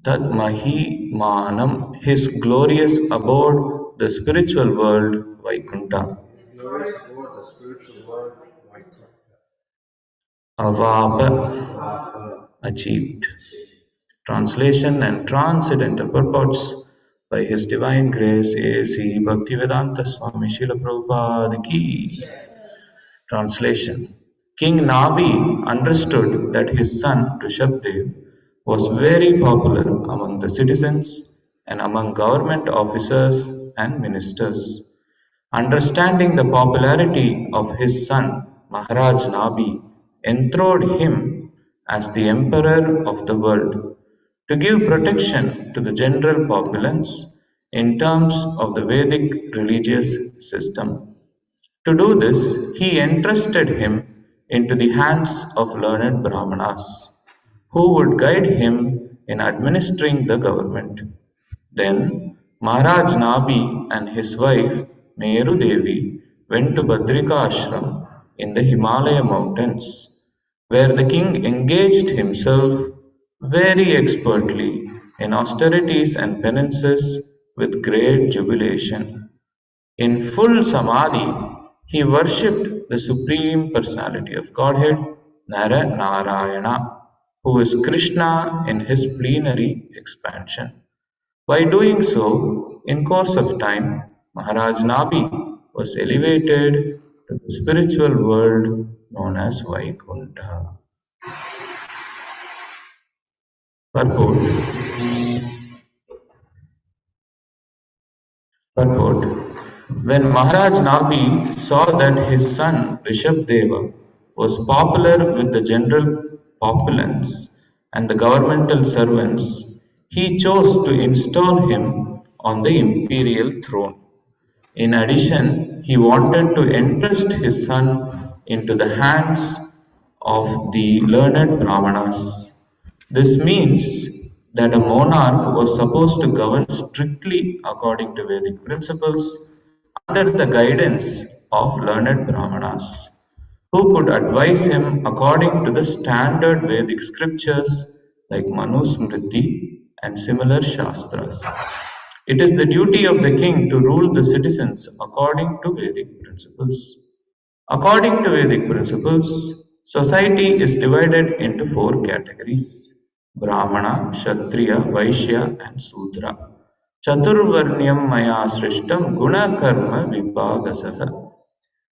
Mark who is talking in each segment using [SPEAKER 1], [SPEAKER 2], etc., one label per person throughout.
[SPEAKER 1] Tat Mahimanam, his glorious abode, the spiritual world, Vaikunta.
[SPEAKER 2] Glorious abode, the spiritual world, Vaikunta.
[SPEAKER 1] Avapa, achieved. Translation and transcendental purports by His Divine Grace A.C. Bhaktivedanta Swami Srila Prabhupada Ki. Translation. King Nabi understood that his son Rishabdev was very popular among the citizens and among government officers and ministers. Understanding the popularity of his son Maharaj Nabi enthroned him as the emperor of the world to give protection to the general populace in terms of the Vedic religious system. To do this, he entrusted him into the hands of learned Brahmanas, who would guide him in administering the government. Then Maharaj Nabi and his wife Meru Devi went to Badrika Ashram in the Himalaya mountains, where the king engaged himself very expertly in austerities and penances with great jubilation. In full samadhi, he worshipped the Supreme Personality of Godhead, Nara Narayana, who is Krishna in his plenary expansion. By doing so, in course of time, Maharaj Nabi was elevated to the spiritual world known as Vaikunta. Purport. Purport. When Maharaj Nabi saw that his son Rishabdeva was popular with the general populace and the governmental servants, he chose to install him on the imperial throne. In addition, he wanted to entrust his son into the hands of the learned Brahmanas. This means that a monarch was supposed to govern strictly according to Vedic principles under the guidance of learned Brahmanas, who could advise him according to the standard Vedic scriptures like Manusmriti and similar Shastras. It is the duty of the king to rule the citizens according to Vedic principles. According to Vedic principles, society is divided into four categories: Brahmana, Kshatriya, Vaishya, and Sudra. Chaturvarnyam maya srishtam guna karma vibhagasaha.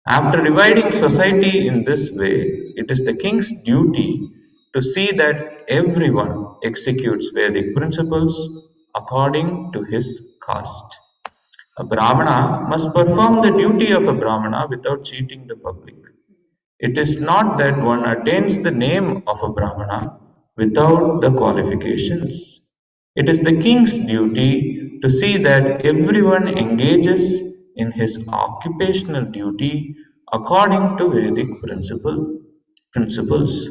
[SPEAKER 1] After dividing society in this way, it is the king's duty to see that everyone executes Vedic principles according to his caste. A Brahmana must perform the duty of a Brahmana without cheating the public. It is not that one attains the name of a Brahmana without the qualifications. It is the king's duty to see that everyone engages in his occupational duty according to Vedic principles.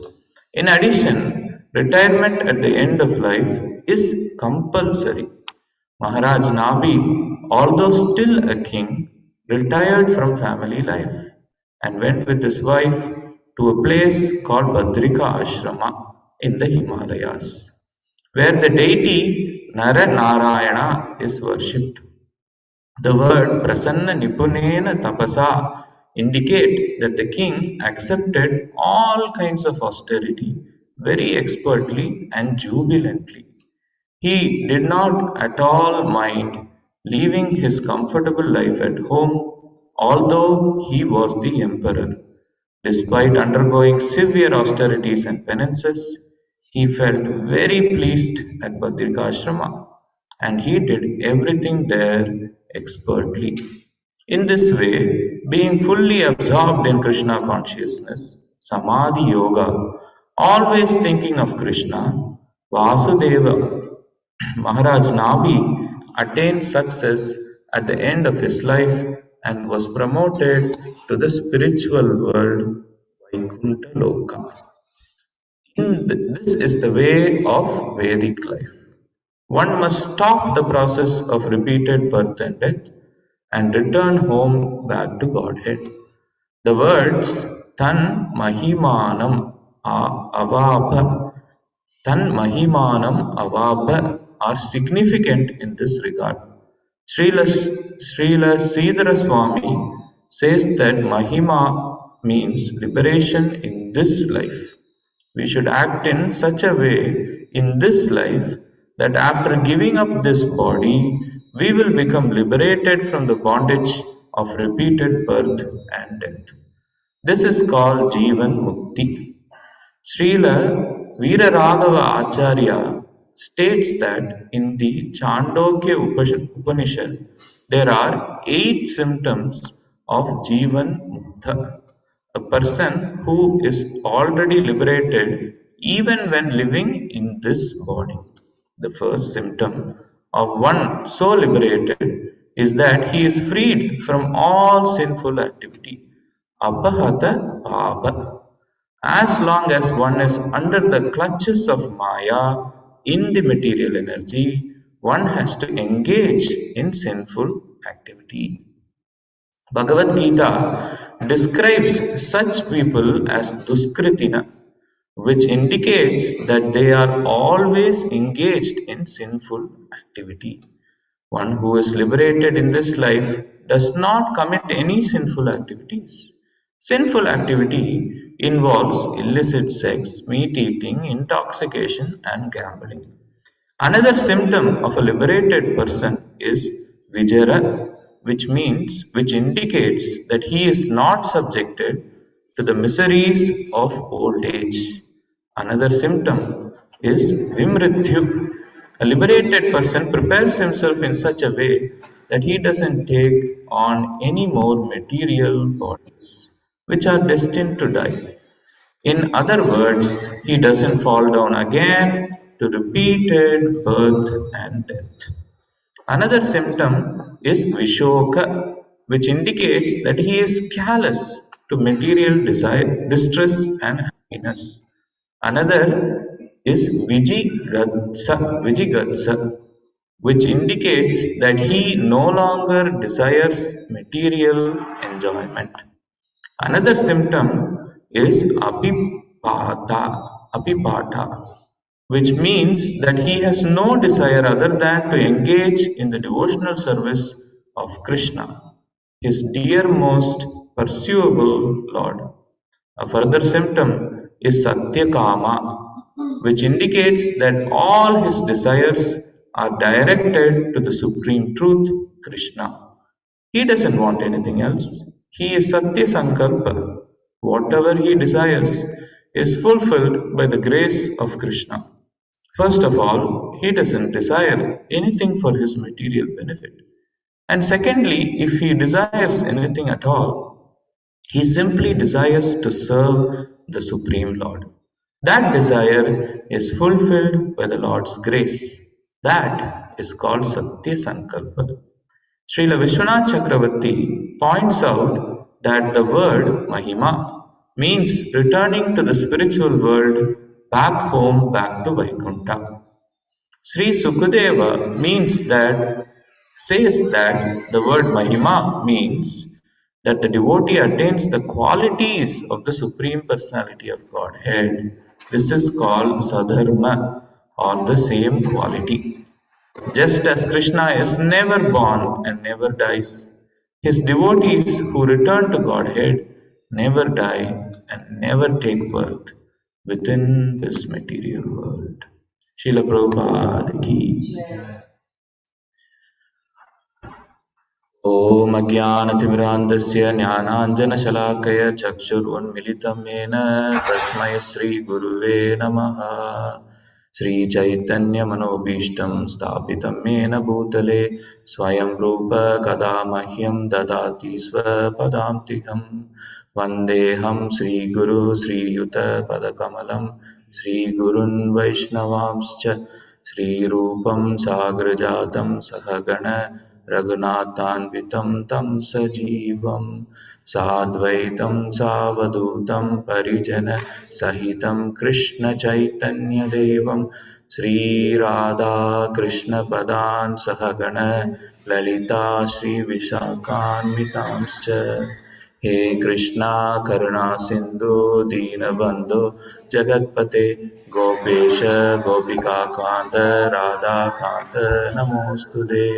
[SPEAKER 1] In addition, retirement at the end of life is compulsory. Maharaj Nabi, although still a king, retired from family life and went with his wife to a place called Badrika Ashrama in the Himalayas, where the deity Nara Narayana is worshipped. The word Prasanna Nipunena Tapasa indicate that the king accepted all kinds of austerity very expertly and jubilantly. He did not at all mind leaving his comfortable life at home, although he was the emperor. Despite undergoing severe austerities and penances, he felt very pleased at Badrikashrama and he did everything there expertly. In this way, being fully absorbed in Krishna consciousness, Samadhi Yoga, always thinking of Krishna, Vasudeva, Maharaj Nabi attained success at the end of his life and was promoted to the spiritual world, Vaikuntha Loka. This is the way of Vedic life. One must stop the process of repeated birth and death and return home back to Godhead. The words Tan Mahimanam Avapa Tan Mahimanam Avapa are significant in this regard. Srila Sridhara Swami says that Mahima means liberation in this life. We should act in such a way in this life that after giving up this body, we will become liberated from the bondage of repeated birth and death. This is called Jivan Mukti. Srila Veeraraghava Acharya states that in the Chandogya Upanishad there are 8 symptoms of Jivan Mukta, a person who is already liberated even when living in this body. The first symptom of one so liberated is that he is freed from all sinful activity. Apahata Papa. As long as one is under the clutches of Maya in the material energy, one has to engage in sinful activity. Bhagavad Gita describes such people as Duskritina, which indicates that they are always engaged in sinful activity. One who is liberated in this life does not commit any sinful activities. Sinful activity involves illicit sex, meat eating, intoxication, and gambling. Another symptom of a liberated person is vijara, which indicates that he is not subjected to the miseries of old age. Another symptom is vimrityu. A liberated person prepares himself in such a way that he doesn't take on any more material bodies, which are destined to die. In other words, he doesn't fall down again to repeated birth and death. Another symptom is Vishoka, which indicates that he is callous to material desire, distress and happiness. Another is Vijigatsa, which indicates that he no longer desires material enjoyment. Another symptom is apipata, which means that he has no desire other than to engage in the devotional service of Krishna, his dearmost pursuable Lord. A further symptom is Satyakama, which indicates that all his desires are directed to the Supreme Truth, Krishna. He doesn't want anything else. He is Satya Sankalpa. Whatever he desires is fulfilled by the grace of Krishna. First of all, he doesn't desire anything for his material benefit. And secondly, if he desires anything at all, he simply desires to serve the Supreme Lord. That desire is fulfilled by the Lord's grace. That is called Satya Sankalpa. Srila Vishwanath Chakravarti points out that the word Mahima means returning to the spiritual world, back home, back to Vaikuntha. Sri Sukadeva says that the word Mahima means that the devotee attains the qualities of the Supreme Personality of Godhead. This is called Sadharma, or the same quality. Just as Krishna is never born and never dies, his devotees who return to Godhead never die and never take birth within this material world. Srila Prabhupada ki. ॐ अज्ञानतिमिरान्धस्य ज्ञानाञ्जनशलाकय चक्षुरुन्मिलितं येन तस्मै श्रीगुरुवे नमः श्रीचैतन्यमनोभीष्टं स्थापितं येन भूतले स्वयं रूप कदा मह्यं ददाति स्वपदान्तिकं वन्देऽहं श्रीगुरु श्रीयुतपदकमलं श्रीगुरुन् वैष्णवांश्च श्रीरूपं साग्रजातं सहगण रघुनाथान्वितं तं सजीवं साद्वैतं सावधूतं परिजनसहितं कृष्णचैतन्यदेवं श्रीराधाकृष्णपदान् सहगण ललिता श्रीविशाखान्वितांश्च हे कृष्णा करुणा सिंधु दीनबंधु जगत्पते गोपेश गोपिकान्त राधाकान्त नमोस्तुते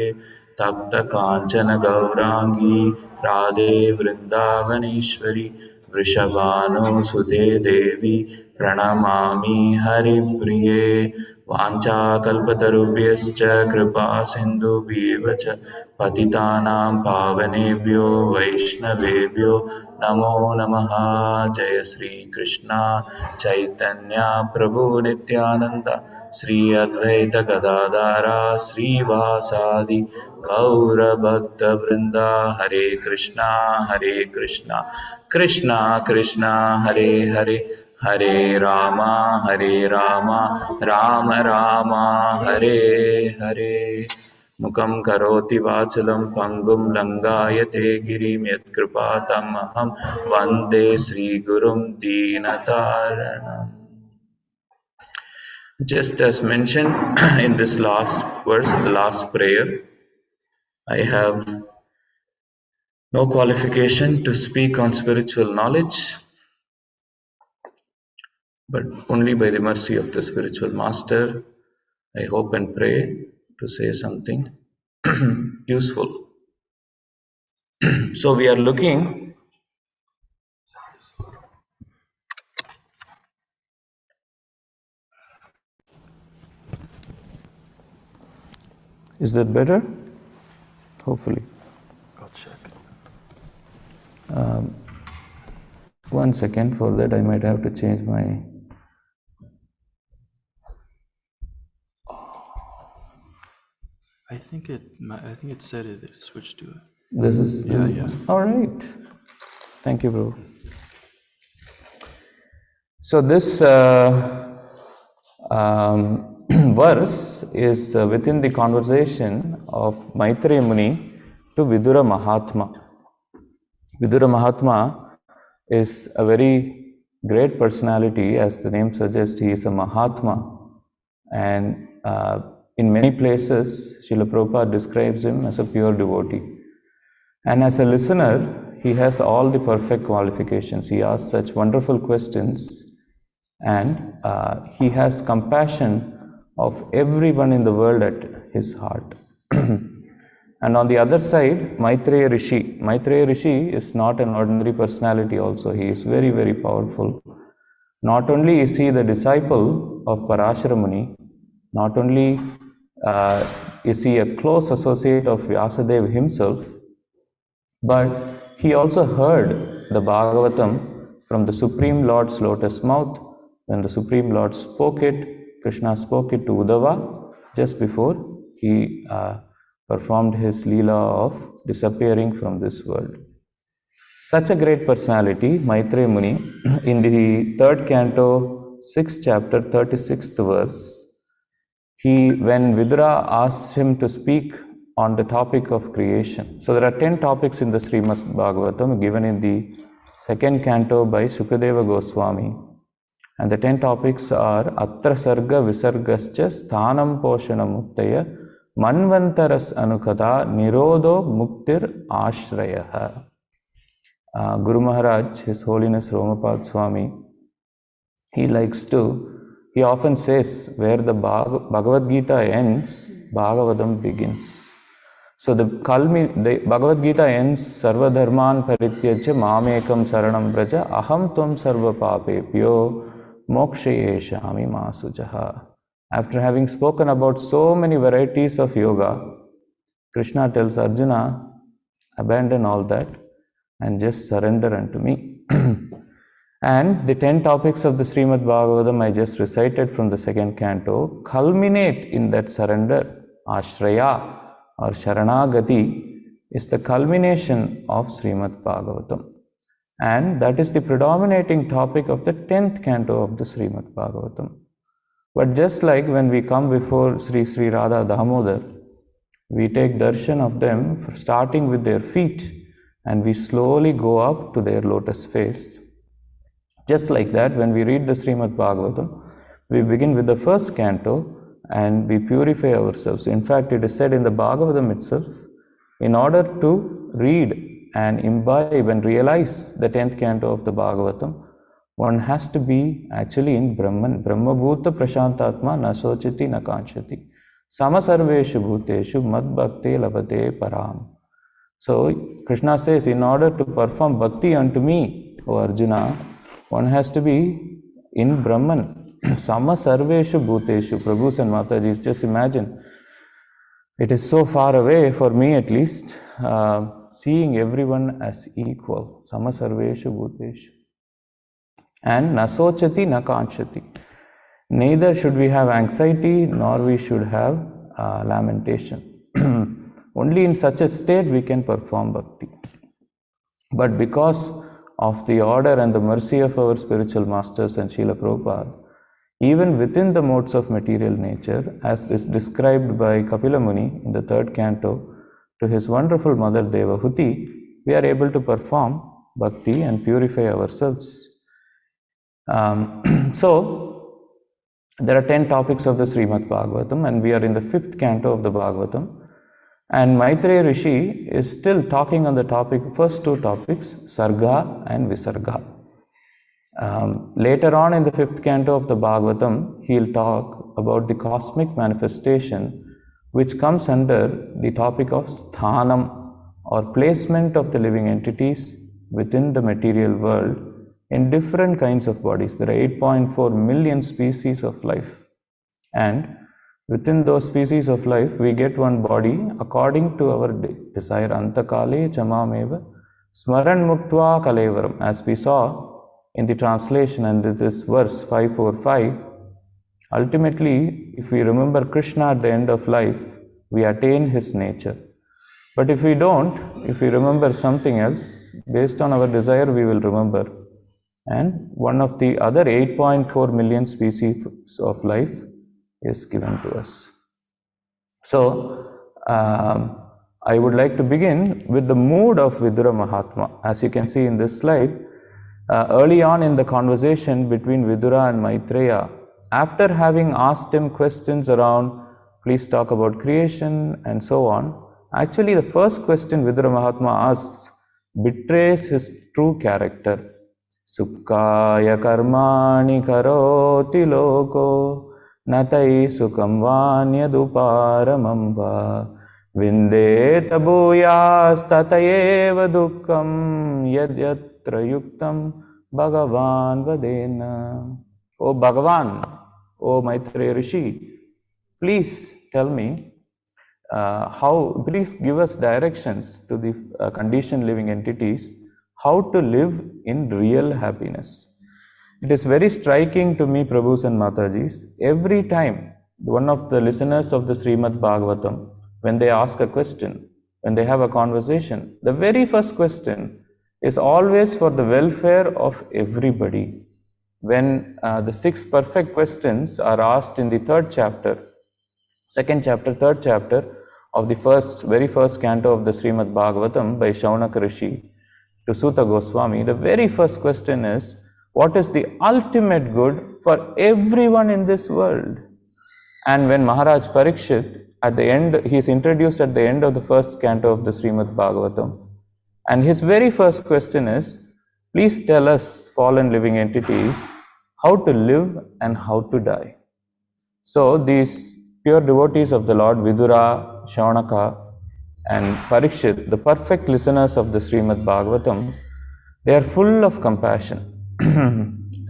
[SPEAKER 1] तप्त कांचन गौरांगी राधे वृंदावनेश्वरी वृषभानुसुते देवी प्रणमामि हरिप्रिये वाञ्छाकल्पतरुभ्यश्च कृपा सिन्धुभ्येव च पतितानां पावनेभ्यो वैष्णवेभ्यो नमो नमः। जय श्री कृष्ण चैतन्य प्रभु नित्यानंद श्री अद्वैत गदाधर श्रीवासादि गौर भक्त वृंदा। हरे कृष्णा कृष्णा कृष्णा हरे हरे हरे राम राम राम हरे हरे। मुखं करोति वाचलं पंगुं लंघयते गिरिं यत्कृपातमहं वन्दे श्रीगुरुं दीनतारिणम्। Just as mentioned in this last verse, the last prayer, I have no qualification to speak on spiritual knowledge, but only by the mercy of the spiritual master, I hope and pray to say something useful. So we are looking Is that better? Hopefully.
[SPEAKER 2] I'll check.
[SPEAKER 1] 1 second. For that I might have to change my...
[SPEAKER 2] I think it said it switched to it.
[SPEAKER 1] This is...
[SPEAKER 2] Yeah.
[SPEAKER 1] All right. Thank you, bro. So this verse is within the conversation of Maitreya Muni to Vidura Mahatma. Vidura Mahatma is a very great personality. As the name suggests, he is a Mahatma. And in many places, Srila Prabhupada describes him as a pure devotee. And as a listener, he has all the perfect qualifications. He asks such wonderful questions, and he has compassion of everyone in the world at his heart. And on the other side, Maitreya Rishi. Maitreya Rishi is not an ordinary personality also. He is very, very powerful. Not only is he the disciple of Parashara Muni, not only is he a close associate of Vyasadeva himself, but he also heard the Bhagavatam from the Supreme Lord's lotus mouth when the Supreme Lord spoke it. Krishna spoke it to Uddhava just before he performed his Leela of disappearing from this world. Such a great personality, Maitreya Muni, in the 3rd canto, 6th chapter, 36th verse, when Vidura asks him to speak on the topic of creation. So there are 10 topics in the Srimad Bhagavatam given in the 2nd canto by Sukadeva Goswami. And the 10 topics are Atra Sarga Visargascha Sthanam Poshanam Muttaya Manvantaras Anukata Nirodho Muktir Ashrayaha. Guru Maharaj, His Holiness Romapad Swami, he often says, where the Bhagavad Gita ends, Bhagavatam begins. So the Bhagavad Gita ends, Sarva Dharman Parityaja Mamekam Saranam Braja Aham Tvam Sarva Papepyo Mokshayeshami Masujaha. After having spoken about so many varieties of yoga, Krishna tells Arjuna, abandon all that and just surrender unto me. And the 10 topics of the Srimad Bhagavatam I just recited from the 2nd canto culminate in that surrender. Ashraya or Sharanagati is the culmination of Srimad Bhagavatam. And that is the predominating topic of the 10th canto of the Srimad Bhagavatam. But just like when we come before Sri Sri Radha Damodar, we take darshan of them starting with their feet and we slowly go up to their lotus face. Just like that, when we read the Srimad Bhagavatam, we begin with the 1st canto and we purify ourselves. In fact, it is said in the Bhagavatam itself, in order to read and imbibe and realize the 10th canto of the Bhagavatam, one has to be actually in Brahman. Brahmabhuta prashantatma na sochiti na kanchati. Samasarveshu bhuteshu mad bhakti labate param. So Krishna says, in order to perform bhakti unto me, O Arjuna, one has to be in Brahman. Samasarveshu bhuteshu. Prabhus and Matajis, just imagine. It is so far away, for me at least, seeing everyone as equal. Samasarveshu bhuteshu. And nasochati na kanchati. Neither should we have anxiety nor we should have lamentation. Only in such a state we can perform bhakti. But because of the order and the mercy of our spiritual masters and Srila Prabhupada, even within the modes of material nature, as is described by Kapila Muni in the 3rd canto to his wonderful mother Devahuti, we are able to perform bhakti and purify ourselves. So, there are 10 topics of the Srimad Bhagavatam, and we are in the 5th canto of the Bhagavatam. And Maitreya Rishi is still talking on the topic, first 2 topics, Sarga and Visarga. Later on in the 5th canto of the Bhagavatam, he'll talk about the cosmic manifestation, which comes under the topic of Sthanam, or placement of the living entities within the material world in different kinds of bodies. There are 8.4 million species of life, and within those species of life we get one body according to our desire. Antakale chamameva smaran muktva kalevaram, as we saw in the translation, and this verse 545. Ultimately, if we remember Krishna at the end of life, we attain his nature. But if we don't, if we remember something else, based on our desire we will remember. And one of the other 8.4 million species of life is given to us. So, I would like to begin with the mood of Vidura Mahatma. As you can see in this slide, early on in the conversation between Vidura and Maitreya, after having asked him questions around, please talk about creation and so on, actually the first question Vidura Mahatma asks betrays his true character. Sukkaya karmani karoti loko natai sukam vanyaduparamamba vindeta bhuyas tatayeva dukkam yadyatra yuktam bhagavan vadena. O Bhagavan, O Maitreya Rishi, please tell me please give us directions to the conditioned living entities how to live in real happiness. It is very striking to me, Prabhus and Matajis, every time one of the listeners of the Srimad Bhagavatam, when they ask a question, when they have a conversation, the very first question is always for the welfare of everybody. When the 6 perfect questions are asked in the 3rd chapter, 2nd chapter, 3rd chapter of the very first canto of the Srimad Bhagavatam by Shaunaka Rishi to Suta Goswami, the very first question is, what is the ultimate good for everyone in this world? And when Maharaj Parikshit, at the end, he is introduced at the end of the first canto of the Srimad Bhagavatam, and his very first question is, please tell us, fallen living entities, how to live and how to die. So these pure devotees of the Lord, Vidura, Shaunaka, and Parikshit, the perfect listeners of the Srimad Bhagavatam, they are full of compassion,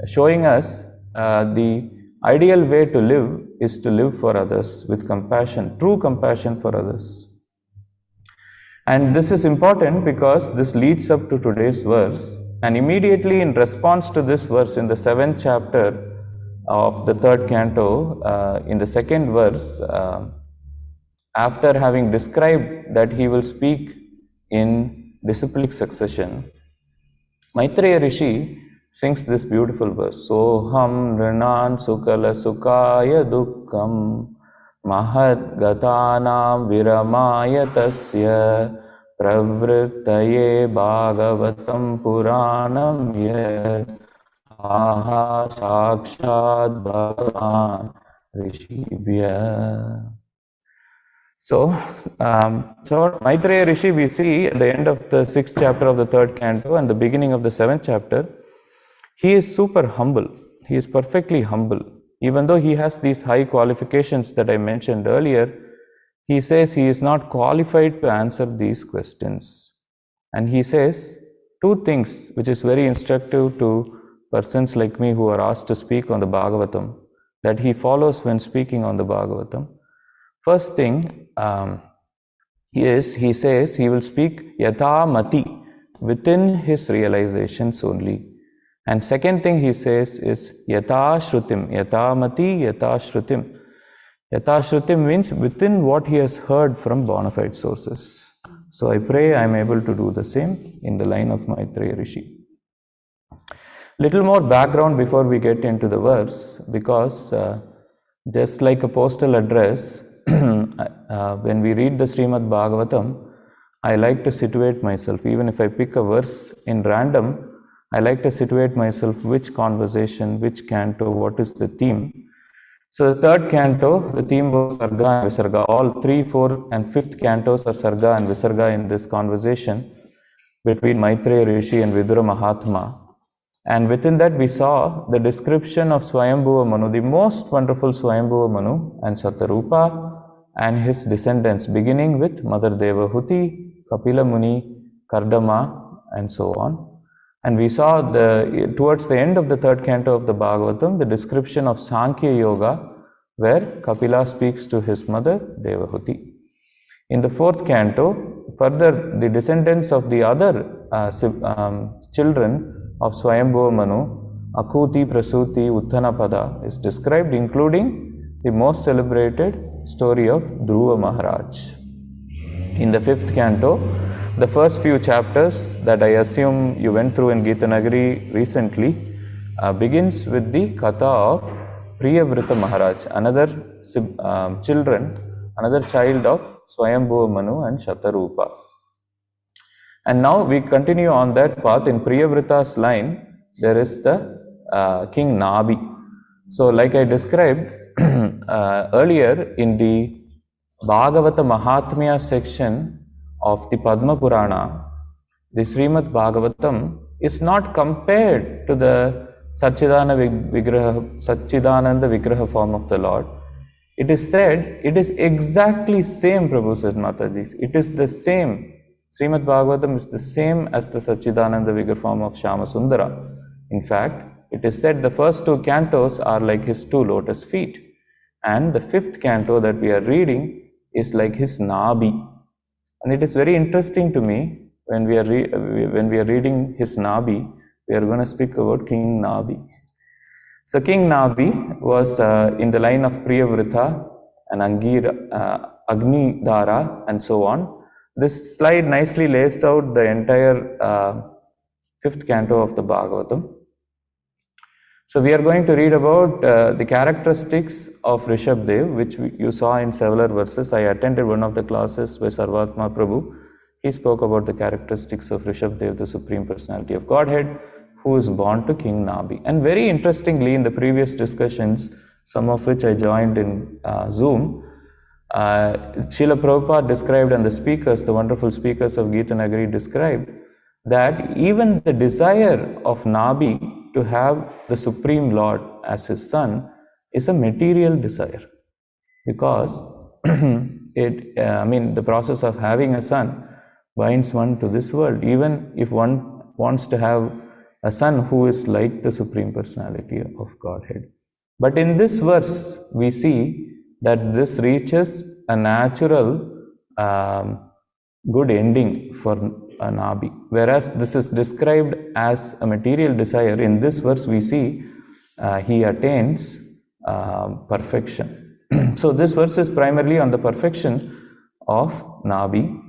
[SPEAKER 1] showing us the ideal way to live is to live for others with compassion, true compassion for others. And this is important because this leads up to today's verse, and immediately in response to this verse in the 7th chapter of the 3rd canto, in the 2nd verse, after having described that he will speak in disciplic succession, Maitreya Rishi sings this beautiful verse. Soham rinan sukala sukaya dukkam mahad gatanam viramaya tasya pravrittaye bhagavatam puranam yat aha sakshad bhagavan rishibhya. So Maitreya Rishi, we see at the end of the 6th chapter of the 3rd canto and the beginning of the 7th chapter, he is super humble. He is perfectly humble. Even though he has these high qualifications that I mentioned earlier, he says he is not qualified to answer these questions. And he says two things which is very instructive to persons like me who are asked to speak on the Bhagavatam, that he follows when speaking on the Bhagavatam. First thing he says he will speak yatha mati, within his realizations only. And second thing he says is yatha shrutim, yatha mati, yatha shrutim. Yatha shrutim means within what he has heard from bona fide sources. So I pray I am able to do the same in the line of Maitreya Rishi. Little more background before we get into the verse, because just like a postal address, when we read the Srimad Bhagavatam, I like to situate myself. Even if I pick a verse in random, I like to situate myself which conversation, which canto, what is the theme. So the 3rd canto, the theme was Sarga and Visarga. All 3, 4 and 5th cantos are Sarga and Visarga in this conversation between Maitreya Rishi and Vidura Mahatma. And within that we saw the description of Swayambhuva Manu, the most wonderful Swayambhuva Manu and Shatarupa and his descendants, beginning with Mother Devahuti, Kapila Muni, Kardama, and so on. And we saw towards the end of the 3rd canto of the Bhagavatam, the description of Sankhya Yoga, where Kapila speaks to his mother Devahuti. In the 4th canto, further the descendants of the other children of Swayambhuva Manu, Akuti, Prasuti, Uttanapada is described, including the most celebrated story of Dhruva Maharaj. In the 5th canto, the first few chapters that I assume you went through in Gita Nagari recently begins with the Katha of Priyavrita Maharaj, another child of Swayambhuva Manu and Shatarupa. And now we continue on that path. In Priyavrita's line, there is the King Nabi. So like I described earlier in the Bhagavata Mahatmya section of the Padma Purana, the Srimad Bhagavatam is not compared to the Satchidananda Vigraha form of the Lord. It is said, it is exactly same, Prabhu says Mataji. It is the same. Srimad Bhagavatam is the same as the Satchidananda Vigraha form of Shama Sundara. In fact, it is said the first 2 cantos are like his 2 lotus feet. And the 5th canto that we are reading is like his Nabi. And it is very interesting to me when we are reading his Nabi, we are going to speak about King Nabi. So King Nabi was in the line of Priyavrita and Agni Dara and so on. This slide nicely lays out the entire 5th canto of the Bhagavatam. So we are going to read about the characteristics of Rishabdev, which you saw in several verses. I attended one of the classes by Sarvatma Prabhu. He spoke about the characteristics of Rishabdev, the Supreme Personality of Godhead, who is born to King Nabi. And very interestingly, in the previous discussions, some of which I joined in Zoom, Srila Prabhupada described, and the speakers, the wonderful speakers of Gita Nagari described, that even the desire of Nabi to have the Supreme Lord as his son is a material desire, because the process of having a son binds one to this world, even if one wants to have a son who is like the Supreme Personality of Godhead. But in this verse, we see that this reaches a natural good ending for Nabi. Whereas this is described as a material desire, in this verse we see he attains perfection. So this verse is primarily on the perfection of Nabi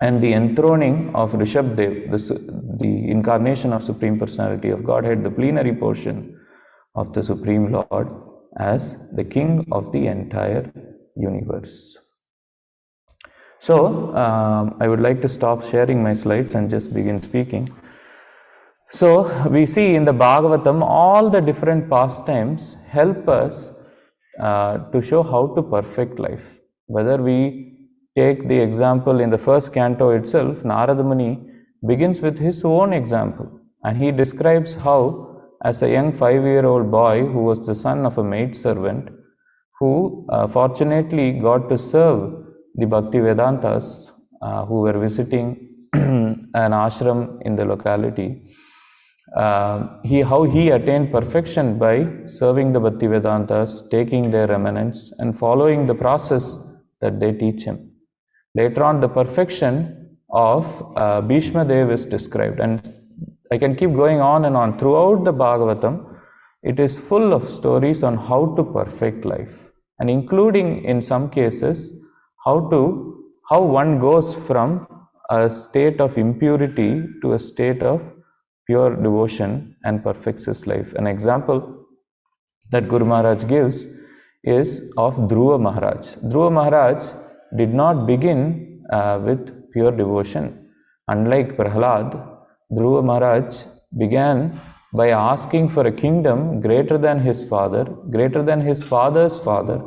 [SPEAKER 1] and the enthroning of Rishabdev, the incarnation of Supreme Personality of Godhead, the plenary portion of the Supreme Lord as the king of the entire universe. So, I would like to stop sharing my slides and just begin speaking. So, we see in the Bhagavatam, all the different pastimes help us to show how to perfect life. Whether we take the example in the first canto itself, Narada Muni begins with his own example, and he describes how, as a young 5-year-old boy who was the son of a maid servant, who fortunately got to serve the Bhakti Vedantas who were visiting an ashram in the locality. How he attained perfection by serving the Bhakti Vedantas, taking their remnants, and following the process that they teach him. Later on, the perfection of Bhishma Dev is described, and I can keep going on and on. Throughout the Bhagavatam, it is full of stories on how to perfect life, and including in some cases how one goes from a state of impurity to a state of pure devotion and perfects his life. An example that Guru Maharaj gives is of Dhruva Maharaj. Dhruva Maharaj did not begin with pure devotion. Unlike Prahlad, Dhruva Maharaj began by asking for a kingdom greater than his father, greater than his father's father,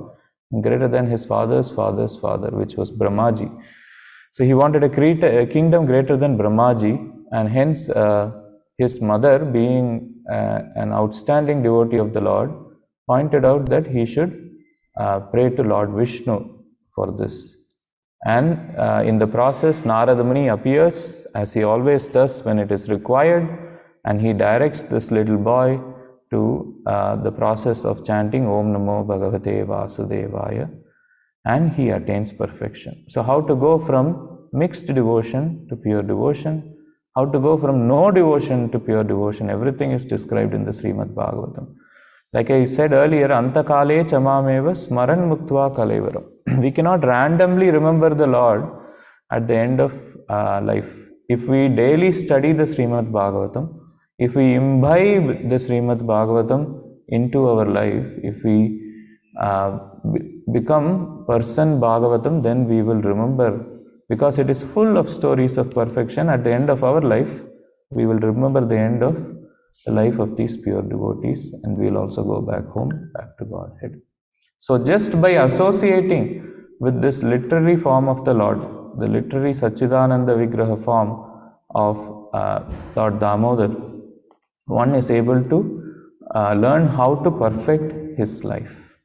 [SPEAKER 1] greater than his father's father's father, which was Brahmaji. So he wanted to create a kingdom greater than Brahmaji, and hence his mother, being an outstanding devotee of the Lord, pointed out that he should pray to Lord Vishnu for this. And in the process, Narada Muni appears, as he always does when it is required, and he directs this little boy to the process of chanting Om Namo Bhagavate Vasudevaya, and he attains perfection. So how to go from mixed devotion to pure devotion, how to go from no devotion to pure devotion, everything is described in the Srimad Bhagavatam. Like I said earlier, Antakale chamameva smaran muktva kalevaram. We cannot randomly remember the Lord at the end of life. If we daily study the Srimad Bhagavatam, if we imbibe the Srimad Bhagavatam into our life, if we become person Bhagavatam, then we will remember, because it is full of stories of perfection. At the end of our life, we will remember the end of the life of these pure devotees, and we will also go back home, back to Godhead. So just by associating with this literary form of the Lord, the literary Sachidananda Vigraha form of Lord Damodar, one is able to learn how to perfect his life.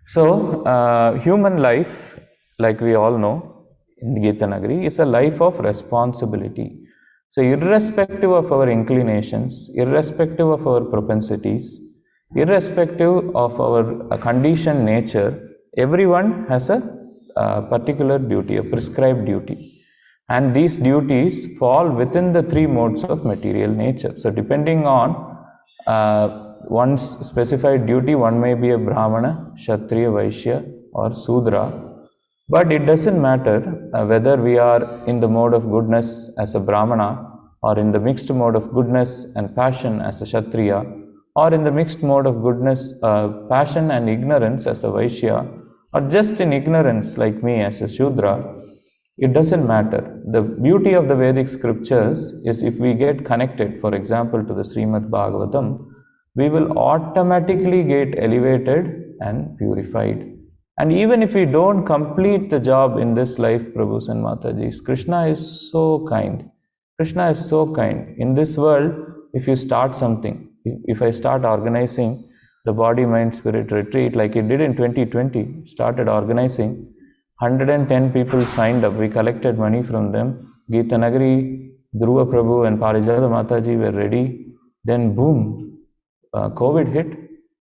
[SPEAKER 1] So, human life, like we all know in Gita Nagari, is a life of responsibility. So, irrespective of our inclinations, irrespective of our propensities, irrespective of our conditioned nature, everyone has a particular duty, a prescribed duty. And these duties fall within the 3 modes of material nature. So, depending on one's specified duty, one may be a Brahmana, Kshatriya, Vaishya, or Sudra. But it doesn't matter whether we are in the mode of goodness as a Brahmana, or in the mixed mode of goodness and passion as a Kshatriya, or in the mixed mode of goodness, passion and ignorance as a Vaishya, or just in ignorance like me as a Shudra. It doesn't matter. The beauty of the Vedic scriptures is, if we get connected, for example, to the Srimad Bhagavatam, we will automatically get elevated and purified. And even if we don't complete the job in this life, Prabhus and Matajis, Krishna is so kind. Krishna is so kind. In this world, if you start something, if I start organizing the body, mind, spirit retreat like it did in 2020, started organizing, 110 people signed up. We collected money from them. Gita Nagari, Dhruva Prabhu and Parijata Mataji were ready. Then boom, COVID hit.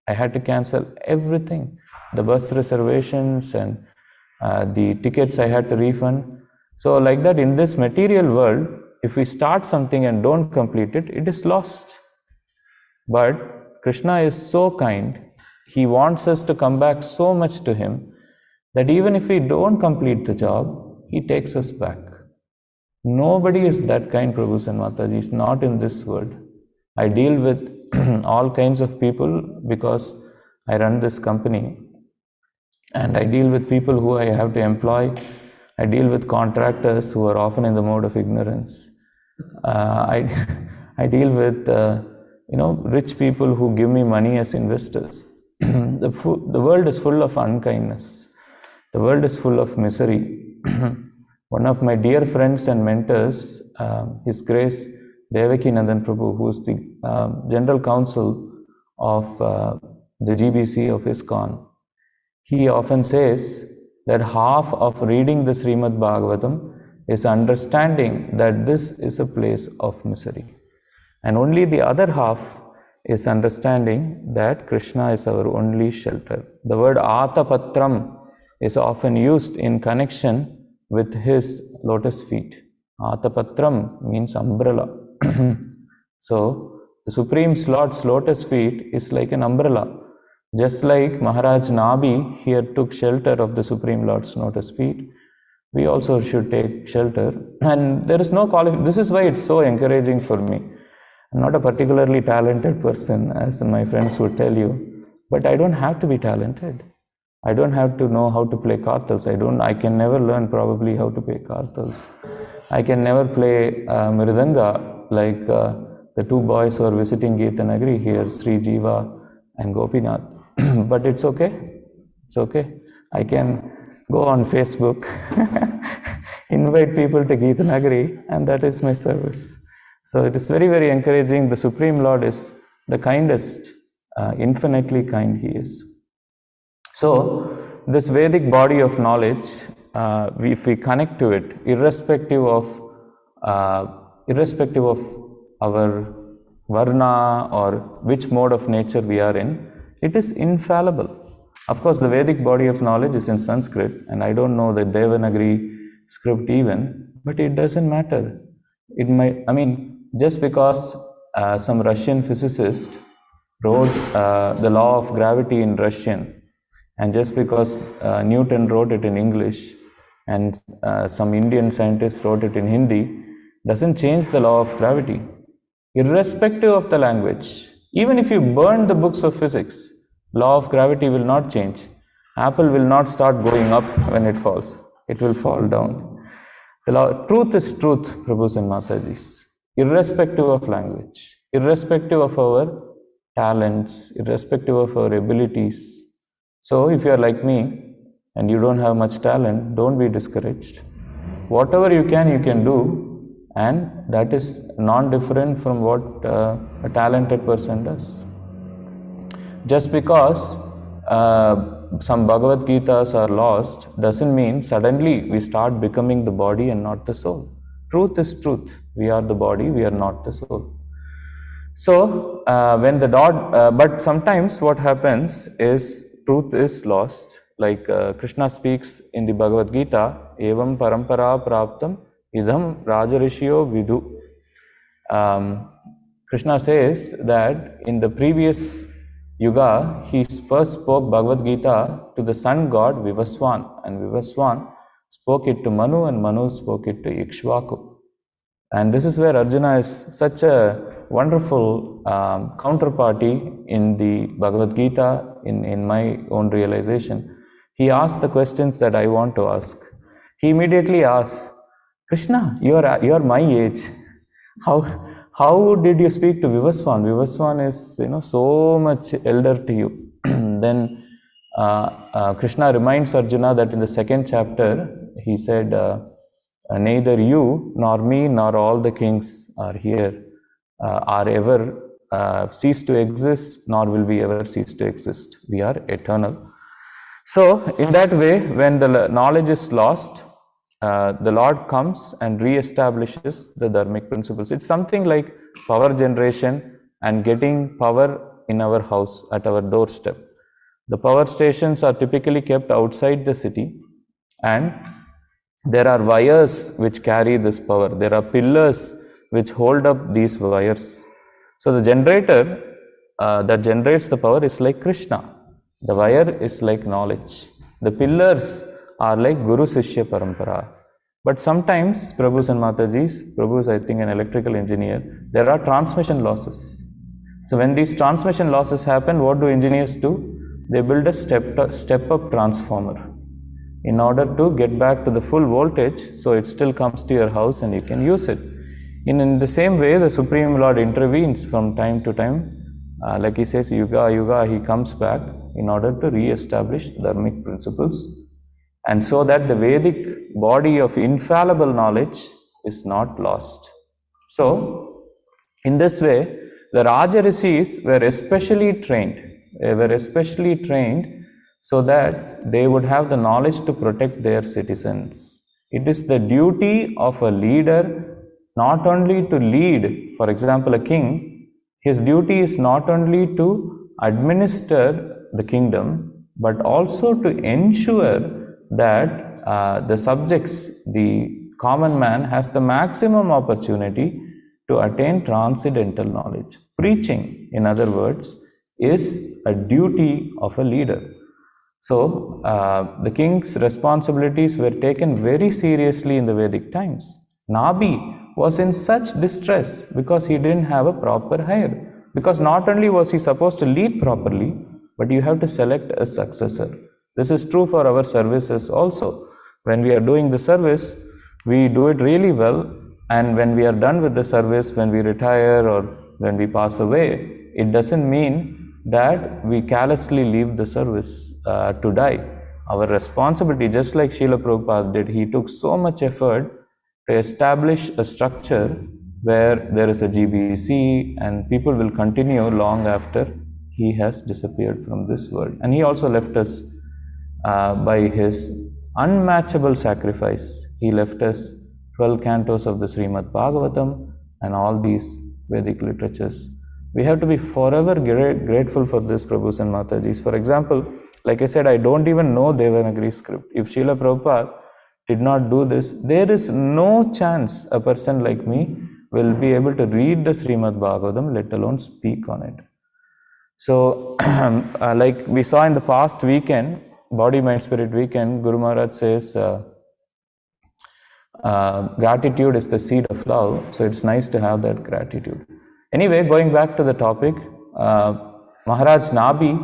[SPEAKER 1] I had to cancel everything. The bus reservations and the tickets I had to refund. So like that, in this material world, if we start something and don't complete it, it is lost. But Krishna is so kind. He wants us to come back so much to him, that even if we don't complete the job, he takes us back. Nobody is that kind, Prabhus and Matajis, not in this world. I deal with all kinds of people because I run this company, and I deal with people who I have to employ. I deal with contractors who are often in the mode of ignorance. I deal with rich people who give me money as investors. The world is full of unkindness. The world is full of misery. One of my dear friends and mentors, His Grace Devaki Nandan Prabhu, who is the General Counsel of the GBC of ISKCON, he often says that half of reading the Srimad Bhagavatam is understanding that this is a place of misery. And only the other half is understanding that Krishna is our only shelter. The word Atapatram is often used in connection with his lotus feet. Atapatram means umbrella. So, the Supreme Lord's lotus feet is like an umbrella. Just like Maharaj Nabi here took shelter of the Supreme Lord's lotus feet, we also should take shelter. And there is no qualification. This is why it's so encouraging for me. I'm not a particularly talented person, as my friends would tell you, but I don't have to be talented. I don't have to know how to play kartals. I can never learn probably how to play kartals. I can never play mridanga like the two boys who are visiting Geetanagari here, Sri Jiva and Gopinath. But it's okay. It's okay. I can go on Facebook, invite people to Geetanagari, and that is my service. So it is very, very encouraging. The Supreme Lord is the kindest, infinitely kind He is. So this Vedic body of knowledge, if we connect to it, irrespective of our varna or which mode of nature we are in, it is infallible. Of course, the Vedic body of knowledge is in Sanskrit, and I don't know the Devanagari script even, but it doesn't matter. It might, just because some Russian physicist wrote the law of gravity in Russian, and just because Newton wrote it in English, and some Indian scientists wrote it in Hindi, doesn't change the law of gravity. Irrespective of the language, even if you burn the books of physics, law of gravity will not change. Apple will not start going up when it falls. It will fall down. Truth is truth, Prabhus and Matajis, irrespective of language, irrespective of our talents, irrespective of our abilities. So if you are like me and you don't have much talent, don't be discouraged. Whatever you can do, and that is non-different from what a talented person does. Just because some Bhagavad Gitas are lost doesn't mean suddenly we start becoming the body and not the soul. Truth is truth. We are the body, we are not the soul. So when the but sometimes what happens is truth is lost. Like Krishna speaks in the Bhagavad Gita, evam parampara praptam idam rajarishyo vidu. Krishna says that in the previous Yuga, he first spoke Bhagavad Gita to the sun god Vivaswan, and Vivaswan spoke it to Manu, and Manu spoke it to Ikshvaku. And this is where Arjuna is such a wonderful counterparty in the Bhagavad Gita, in my own realization. He asks the questions that I want to ask. He immediately asks, Krishna, you are my age. How did you speak to Vivaswan? Vivaswan is so much elder to you. Then Krishna reminds Arjuna that in the second chapter he said, neither you nor me nor all the kings are here are ever cease to exist, nor will we ever cease to exist. We are eternal. So in that way, when the knowledge is lost, the Lord comes and re-establishes the dharmic principles. It's something like power generation and getting power in our house, at our doorstep. The power stations are typically kept outside the city, and there are wires which carry this power. There are pillars which hold up these wires. So the generator that generates the power is like Krishna. The wire is like knowledge. The pillars are like Guru Sishya Parampara. But sometimes, Prabhus and Matajis, Prabhu is I think an electrical engineer, there are transmission losses. So when these transmission losses happen, what do engineers do? They build a step-up transformer in order to get back to the full voltage, so it still comes to your house and you can use it. In the same way, the Supreme Lord intervenes from time to time. Like he says, Yuga, Yuga, he comes back in order to re-establish dharmic principles. and so that the Vedic body of infallible knowledge is not lost. So, in this way, the Raja Rishis were especially trained. They were especially trained so that they would have the knowledge to protect their citizens. It is the duty of a leader not only to lead, for example, a king, his duty is not only to administer the kingdom, but also to ensure that the subjects, the common man, has the maximum opportunity to attain transcendental knowledge. Preaching, in other words, is a duty of a leader. So, the king's responsibilities were taken very seriously in the Vedic times. Nabi was in such distress because he didn't have a proper hire. Because not only was he supposed to lead properly, but you have to select a successor. This is true for our services also. When we are doing the service, we do it really well, and when we are done with the service, when we retire or when we pass away, it doesn't mean that we carelessly leave the service to die. Our responsibility, just like Srila Prabhupada did, he took so much effort to establish a structure where there is a GBC and people will continue long after he has disappeared from this world. And he also left us by his unmatchable sacrifice. He left us 12 cantos of the Srimad Bhagavatam and all these Vedic literatures. We have to be forever grateful for this, Prabhus and Matajis. For example, like I said, I don't even know Devanagari script. If Srila Prabhupada did not do this, there is no chance a person like me will be able to read the Srimad Bhagavatam, let alone speak on it. So, like we saw in the past weekend, Body, Mind, Spirit weekend, Guru Maharaj says, gratitude is the seed of love. So, it's nice to have that gratitude. Anyway, going back to the topic, Maharaj Nabi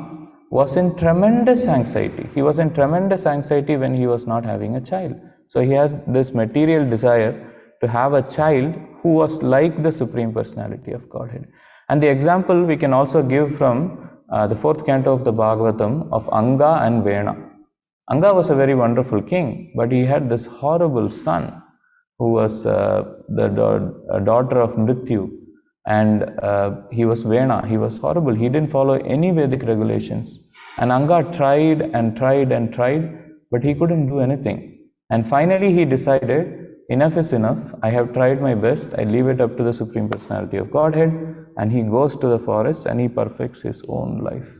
[SPEAKER 1] was in tremendous anxiety. He was in tremendous anxiety when he was not having a child. So he has this material desire to have a child who was like the Supreme Personality of Godhead. And the example we can also give from the 4th canto of the Bhagavatam of Anga and Vena. Anga was a very wonderful king, but he had this horrible son who was the daughter of Mrityu. And he was Vena, he was horrible, he didn't follow any Vedic regulations. And Anga tried and tried and tried, but he couldn't do anything. And finally he decided, enough is enough, I have tried my best, I leave it up to the Supreme Personality of Godhead, and he goes to the forest and he perfects his own life.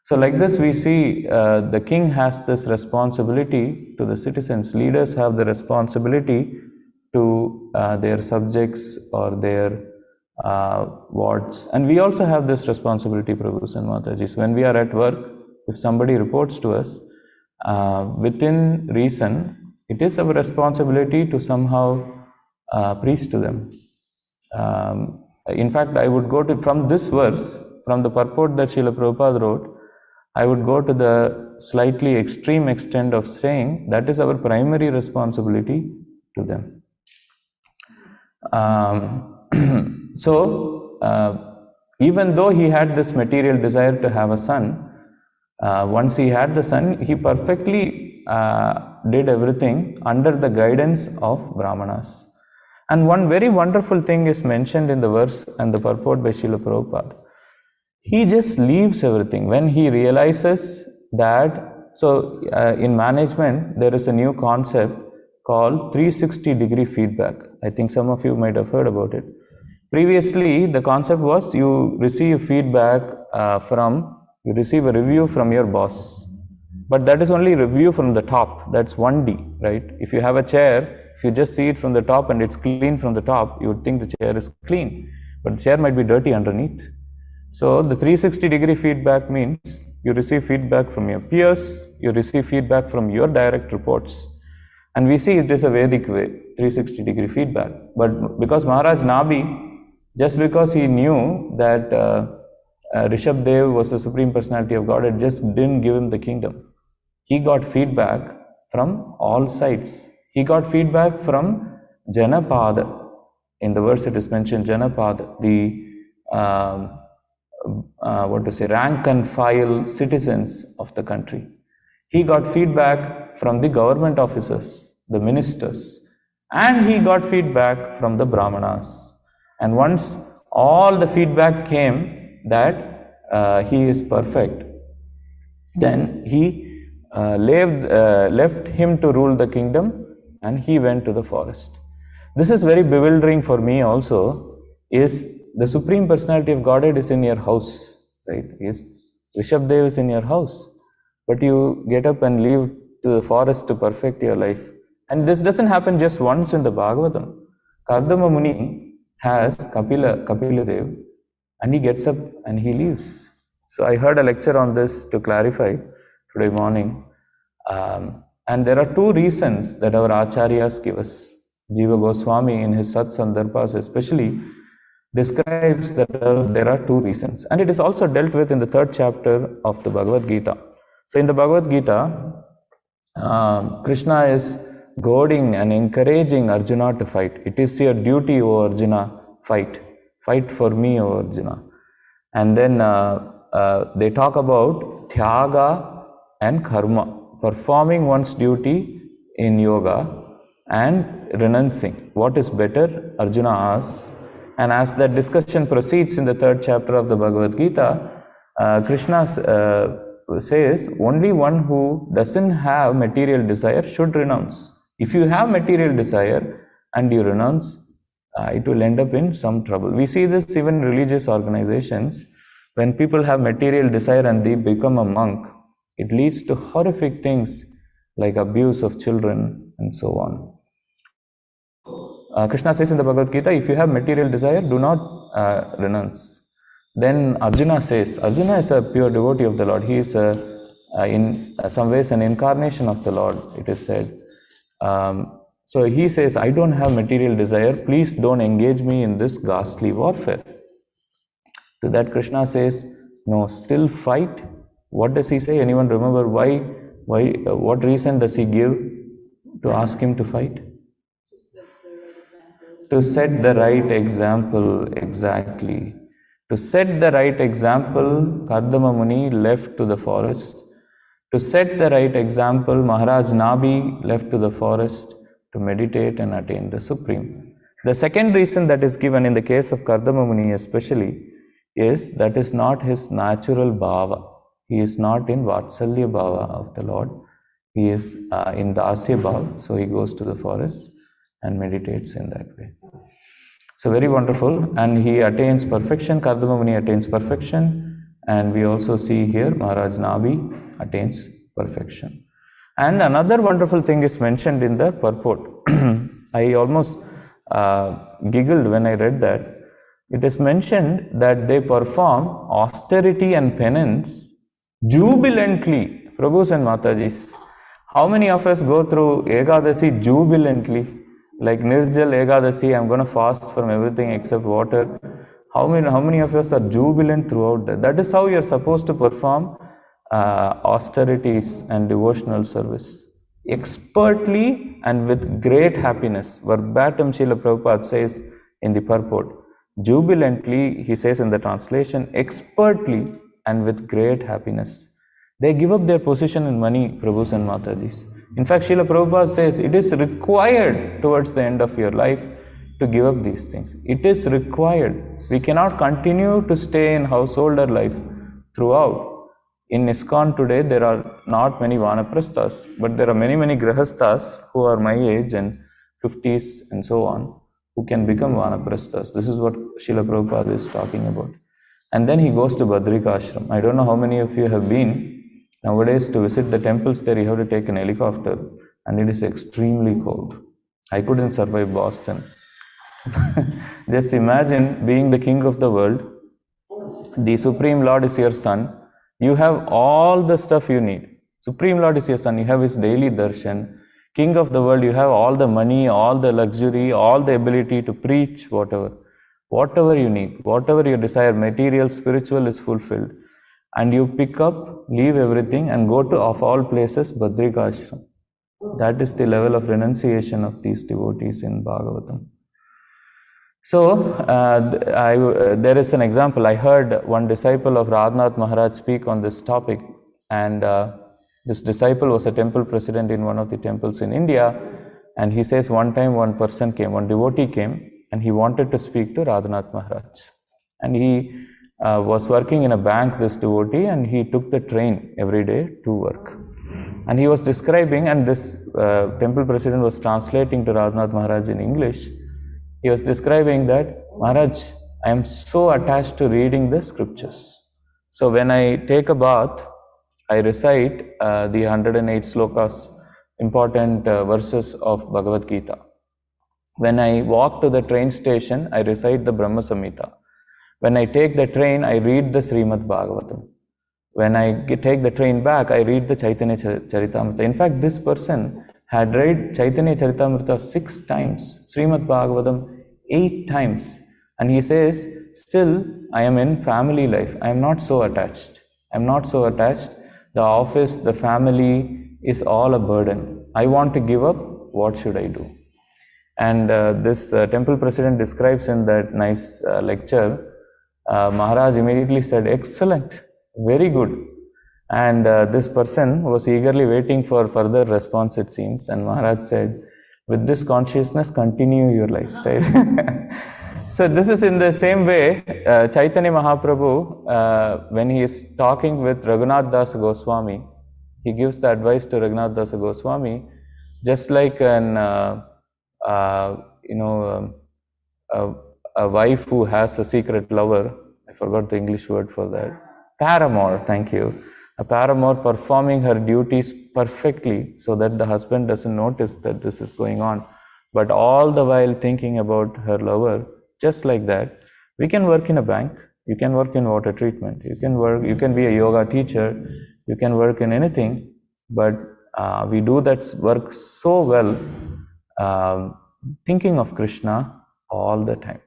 [SPEAKER 1] So like this we see the king has this responsibility to the citizens, leaders have the responsibility to their subjects or their wards. And we also have this responsibility, Prabhus and Matajis. When we are at work, if somebody reports to us, within reason, it is our responsibility to somehow preach to them. In fact, I would go to, from this verse, from the purport that Srila Prabhupada wrote, I would go to the slightly extreme extent of saying that is our primary responsibility to them. So, even though he had this material desire to have a son, once he had the son, he perfectly did everything under the guidance of Brahmanas. And one very wonderful thing is mentioned in the verse and the purport by Srila Prabhupada. He just leaves everything. When he realizes that, so in management, there is a new concept called 360-degree feedback. I think some of you might have heard about it. Previously, the concept was you receive feedback you receive a review from your boss. But that is only review from the top. That's 1D, right? If you have a chair, if you just see it from the top and it's clean from the top, you would think the chair is clean. But the chair might be dirty underneath. So the 360-degree feedback means you receive feedback from your peers, you receive feedback from your direct reports. And we see it is a Vedic way, 360-degree feedback. But because Maharaj Nabi, just because he knew that Rishabdev was the Supreme Personality of God, it just didn't give him the kingdom. He got feedback from all sides. He got feedback from Janapada. In the verse it is mentioned, Janapada, the rank and file citizens of the country. He got feedback from the government officers, the ministers, and he got feedback from the Brahmanas. And once all the feedback came that he is perfect, then he left him to rule the kingdom and he went to the forest. This is very bewildering for me also. Is the Supreme Personality of Godhead is in your house, right? Is Rishabdev is in your house, but you get up and leave to the forest to perfect your life. And this doesn't happen just once in the Bhagavatam. Kardama Muni has Kapila Dev, and he gets up and he leaves. So I heard a lecture on this to clarify today morning. And there are two reasons that our acharyas give us. Jiva Goswami in his Sat Sandarbhas especially describes that there are two reasons. And it is also dealt with in the 3rd chapter of the Bhagavad Gita. So in the Bhagavad Gita, Krishna is goading and encouraging Arjuna to fight. It is your duty, O Arjuna, fight. Fight for me, O Arjuna. And then they talk about Tyaga and Karma, performing one's duty in yoga and renouncing. What is better? Arjuna asks. And as that discussion proceeds in the 3rd chapter of the Bhagavad Gita, Krishna says only one who doesn't have material desire should renounce. If you have material desire and you renounce, it will end up in some trouble. We see this even in religious organizations. When people have material desire and they become a monk, it leads to horrific things like abuse of children and so on. Krishna says in the Bhagavad Gita, if you have material desire, do not renounce. Then Arjuna says, Arjuna is a pure devotee of the Lord. He is in some ways an incarnation of the Lord, it is said. So he says, I don't have material desire. Please don't engage me in this ghastly warfare. To that Krishna says, no, still fight. What does he say? Anyone remember why? What reason does he give to ask him to fight? To set the right example, exactly. To set the right example, Kardama Muni left to the forest. To set the right example, Maharaj Nabi left to the forest to meditate and attain the Supreme. The second reason that is given in the case of Kardama Muni especially is that is not his natural bhava. He is not in Vatsalya bhava of the Lord. He is in Dasya bhava, so he goes to the forest and meditates in that way. So very wonderful, and he attains perfection. Kardama Muni attains perfection, and we also see here Maharaj Nabi attains perfection. And another wonderful thing is mentioned in the purport. I almost giggled when I read that. It is mentioned that they perform austerity and penance jubilantly. Prabhus and Matajis, how many of us go through Ekadasi jubilantly? Like Nirjal Ekadasi, I'm going to fast from everything except water. How many of us are jubilant throughout that? That is how you are supposed to perform austerities and devotional service. Expertly and with great happiness. Verbatim Srila Prabhupada says in the purport. Jubilantly, he says in the translation, expertly and with great happiness. They give up their position in money, Prabhus and Matajis. In fact, Srila Prabhupada says it is required towards the end of your life to give up these things. It is required. We cannot continue to stay in householder life throughout. In ISKCON today, there are not many Vanaprasthas, but there are many Grahasthas who are my age and 50s and so on, who can become Vanaprasthas. This is what Srila Prabhupada is talking about. And then he goes to Badrika Ashram. I don't know how many of you have been. Nowadays, to visit the temples there, you have to take an helicopter, and it is extremely cold. I couldn't survive Boston. Just imagine being the king of the world. The Supreme Lord is your son. You have all the stuff you need. Supreme Lord is your son. You have his daily darshan. King of the world, you have all the money, all the luxury, all the ability to preach, whatever. Whatever you need, whatever you desire, material, spiritual is fulfilled. And you pick up, leave everything and go to, of all places, Badrika Ashram. That is the level of renunciation of these devotees in Bhagavatam. So, there is an example. I heard one disciple of Radhanath Maharaj speak on this topic, and This disciple was a temple president in one of the temples in India, and he says one time one person came, one devotee came, and he wanted to speak to Radhanath Maharaj. And he was working in a bank, this devotee, and he took the train every day to work. And he was describing, and this temple president was translating to Radhanath Maharaj in English. He was describing that, Maharaj, I am so attached to reading the scriptures. So when I take a bath, I recite the 108 slokas, important verses of Bhagavad Gita. When I walk to the train station, I recite the Brahma Samhita. When I take the train, I read the Srimad Bhagavatam. When I take the train back, I read the Chaitanya Charitamrita. In fact, this person had read Chaitanya Charitamrita 6 times, Srimad Bhagavatam 8 times. And he says, still, I am in family life. I am not so attached. I am not so attached. The office, the family is all a burden. I want to give up. What should I do? And this temple president describes in that nice lecture, Maharaj immediately said, excellent, very good. And this person was eagerly waiting for further response, it seems. And Maharaj said, with this consciousness, continue your lifestyle. So this is in the same way, Chaitanya Mahaprabhu, when he is talking with Raghunath Dasa Goswami, he gives the advice to Raghunath Dasa Goswami, just like a wife who has a secret lover. I forgot the English word for that. Paramour, thank you. A paramour performing her duties perfectly so that the husband doesn't notice that this is going on, but all the while thinking about her lover. Just like that, we can work in a bank, you can work in water treatment, you can be a yoga teacher, you can work in anything, but we do that work so well, thinking of Krishna all the time.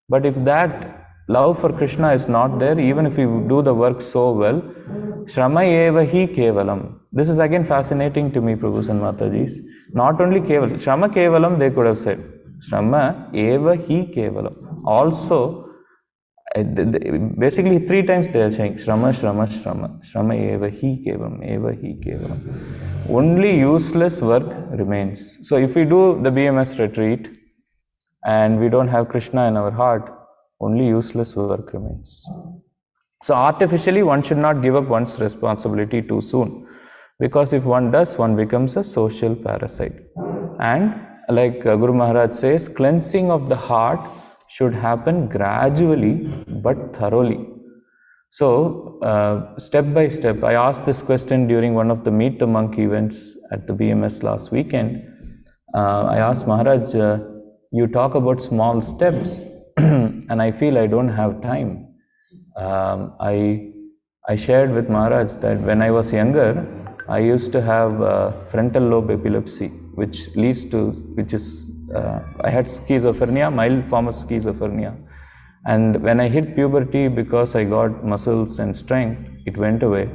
[SPEAKER 1] But if that love for Krishna is not there, even if you do the work so well, Shrama eva hi kevalam. This is again fascinating to me, Prabhus and Matajis. Not only kevalam, Shrama kevalam they could have said. Shrama eva hi kevalam. Also, basically 3 times they are saying Shrama, Shrama, Shrama. Shrama eva hi kevalam, eva hi kevalam. Only useless work remains. So if we do the BMS retreat and we don't have Krishna in our heart, only useless work remains. So artificially, one should not give up one's responsibility too soon, because if one does, one becomes a social parasite. And like Guru Maharaj says, cleansing of the heart should happen gradually but thoroughly. So step by step, I asked this question during one of the Meet the Monk events at the BMS last weekend. I asked Maharaj, you talk about small steps and I feel I don't have time. I shared with Maharaj that when I was younger, I used to have frontal lobe epilepsy, which is I had schizophrenia, mild form of schizophrenia. And when I hit puberty, because I got muscles and strength, it went away.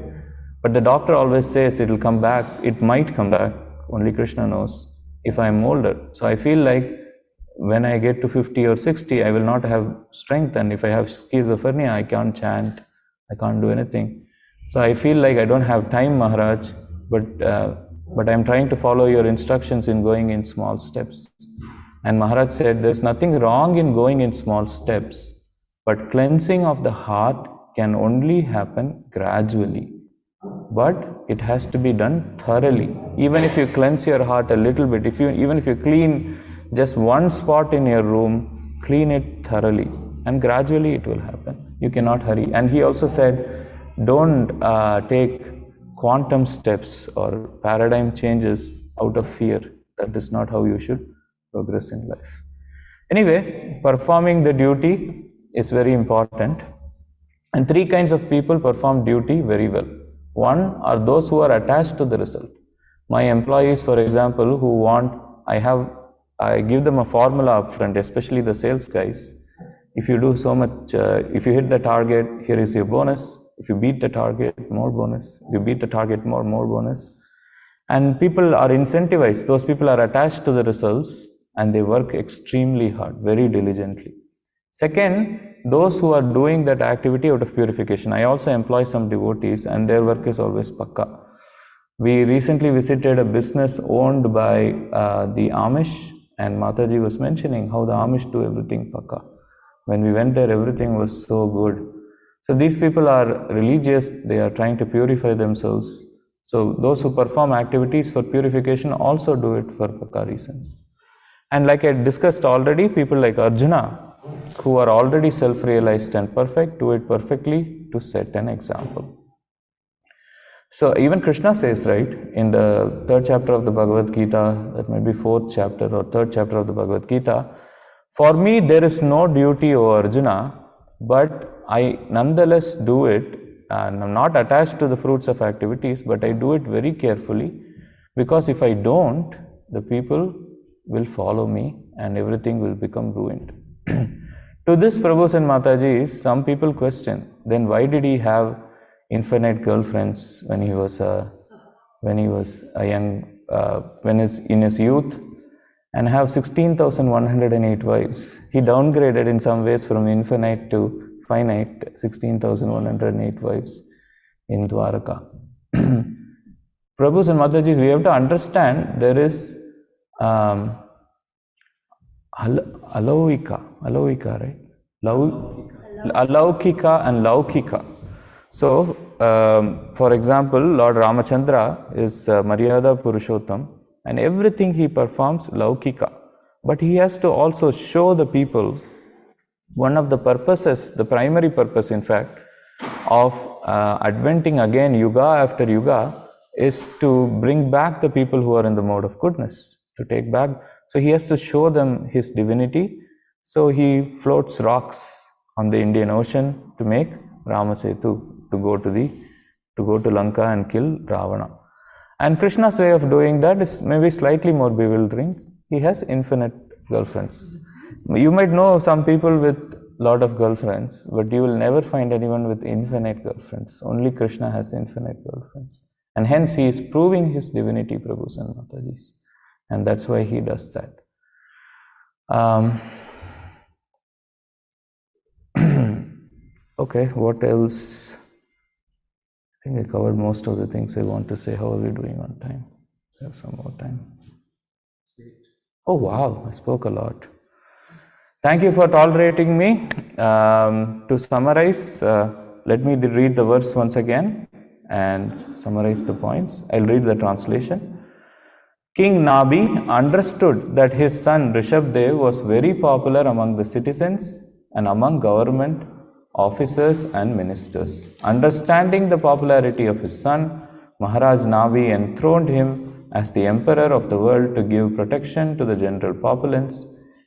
[SPEAKER 1] But the doctor always says it will come back, it might come back, only Krishna knows, if I am older. So I feel like when I get to 50 or 60, I will not have strength, and if I have schizophrenia, I can't chant, I can't do anything. So I feel like I don't have time, Maharaj, but I'm trying to follow your instructions in going in small steps. And Maharaj said, there's nothing wrong in going in small steps, but cleansing of the heart can only happen gradually. But it has to be done thoroughly. Even if you cleanse your heart a little bit, even if you clean just one spot in your room, clean it thoroughly, and gradually it will happen. You cannot hurry. And he also said, don't take quantum steps or paradigm changes out of fear. That is not how you should progress in life. Anyway, performing the duty is very important. And 3 kinds of people perform duty very well. One are those who are attached to the result. My employees, for example, who want, I give them a formula upfront, especially the sales guys. If you do so much, if you hit the target, here is your bonus. If you beat the target, more bonus. If you beat the target, more bonus. And people are incentivized. Those people are attached to the results and they work extremely hard, very diligently. Second, those who are doing that activity out of purification. I also employ some devotees and their work is always pakka. We recently visited a business owned by the Amish, and Mataji was mentioning how the Amish do everything pakka. When we went there, everything was so good. So these people are religious, they are trying to purify themselves. So those who perform activities for purification also do it for pakka reasons. And like I discussed already, people like Arjuna, who are already self-realized and perfect, do it perfectly to set an example. So even Krishna says, right, in the third chapter of the Bhagavad Gita, that might be fourth chapter or third chapter of the Bhagavad Gita, for me there is no duty, O Arjuna, but I nonetheless do it, and I'm not attached to the fruits of activities, but I do it very carefully, because if I don't, the people will follow me and everything will become ruined. To this, Prabhus and Mataji, some people question, then why did he have infinite girlfriends when he was a young, in his youth, and have 16,108 wives? He downgraded in some ways from infinite to finite, 16,108 wives in Dwaraka. Prabhus and Matajis, we have to understand there is Alaukika, right? Alaukika and Laukika. So, for example, Lord Ramachandra is Maryada Purushottam, and everything he performs Laukika. But he has to also show the people one of the purposes, the primary purpose in fact, of adventing again yuga after yuga is to bring back the people who are in the mode of goodness, to take back. So he has to show them his divinity. So he floats rocks on the Indian Ocean to make Ramasetu, to go to Lanka and kill Ravana. And Krishna's way of doing that is maybe slightly more bewildering. He has infinite girlfriends. You might know some people with lot of girlfriends, but you will never find anyone with infinite girlfriends. Only Krishna has infinite girlfriends. And hence he is proving his divinity, Prabhus and Matajis. And that's why he does that. Okay, what else? I think I covered most of the things I want to say. How are we doing on time? We have some more time. Oh wow, I spoke a lot. Thank you for tolerating me. To summarize, let me read the verse once again and summarize the points. I'll read the translation. King Nabi understood that his son Rishabdev was very popular among the citizens and among government officers and ministers. Understanding the popularity of his son, Maharaj Nabi enthroned him as the emperor of the world to give protection to the general populace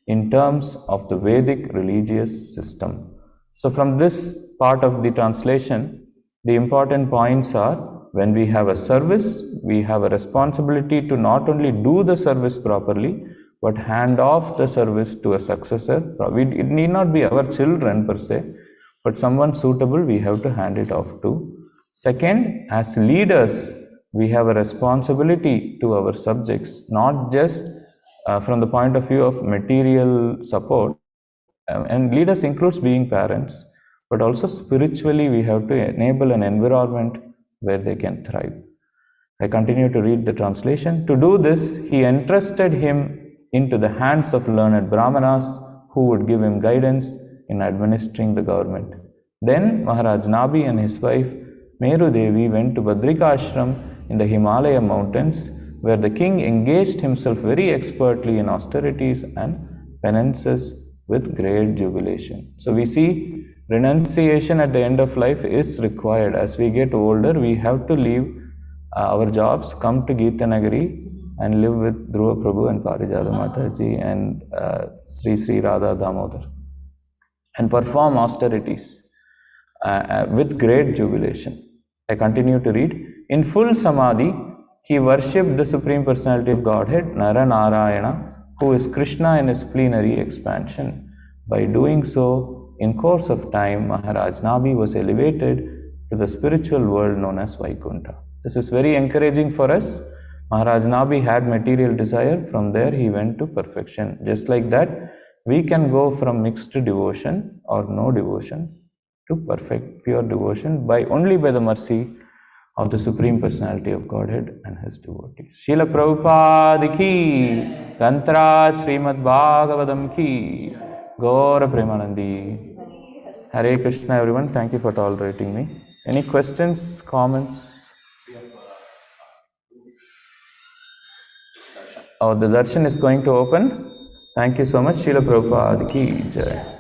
[SPEAKER 1] in terms of the Vedic religious system. So from this part of the translation, the important points are, when we have a service, we have a responsibility to not only do the service properly, but hand off the service to a successor. It need not be our children per se, but someone suitable we have to hand it off to. Second, as leaders, we have a responsibility to our subjects, not just from the point of view of material support, and leaders includes being parents, but also spiritually we have to enable an environment where they can thrive. I continue to read the translation. To do this, he entrusted him into the hands of learned brahmanas who would give him guidance in administering the government. Then Maharaj Nabi and his wife Meru Devi went to Badrika Ashram in the Himalaya mountains, where the king engaged himself very expertly in austerities and penances with great jubilation. So we see renunciation at the end of life is required. As we get older, we have to leave our jobs, come to Geeta Nagari and live with Dhruva Prabhu and Parijata Mataji and Sri Sri Radha Damodar and perform austerities with great jubilation. I continue to read. In full samadhi, he worshipped the Supreme Personality of Godhead, Nara Narayana, who is Krishna in his plenary expansion. By doing so, in course of time, Maharaj Nabi was elevated to the spiritual world known as Vaikuntha. This is very encouraging for us. Maharaj Nabi had material desire. From there, he went to perfection. Just like that, we can go from mixed devotion or no devotion to perfect, pure devotion only by the mercy of the Supreme Personality of Godhead and His devotees. Srila Prabhupada ki, Grantaraj Srimad Bhagavatam ki, Gaura Premanandi. Hare Krishna, everyone. Thank you for tolerating me. Any questions, comments? Oh, the darshan is going to open. Thank you so much. Srila Prabhupada ki jai.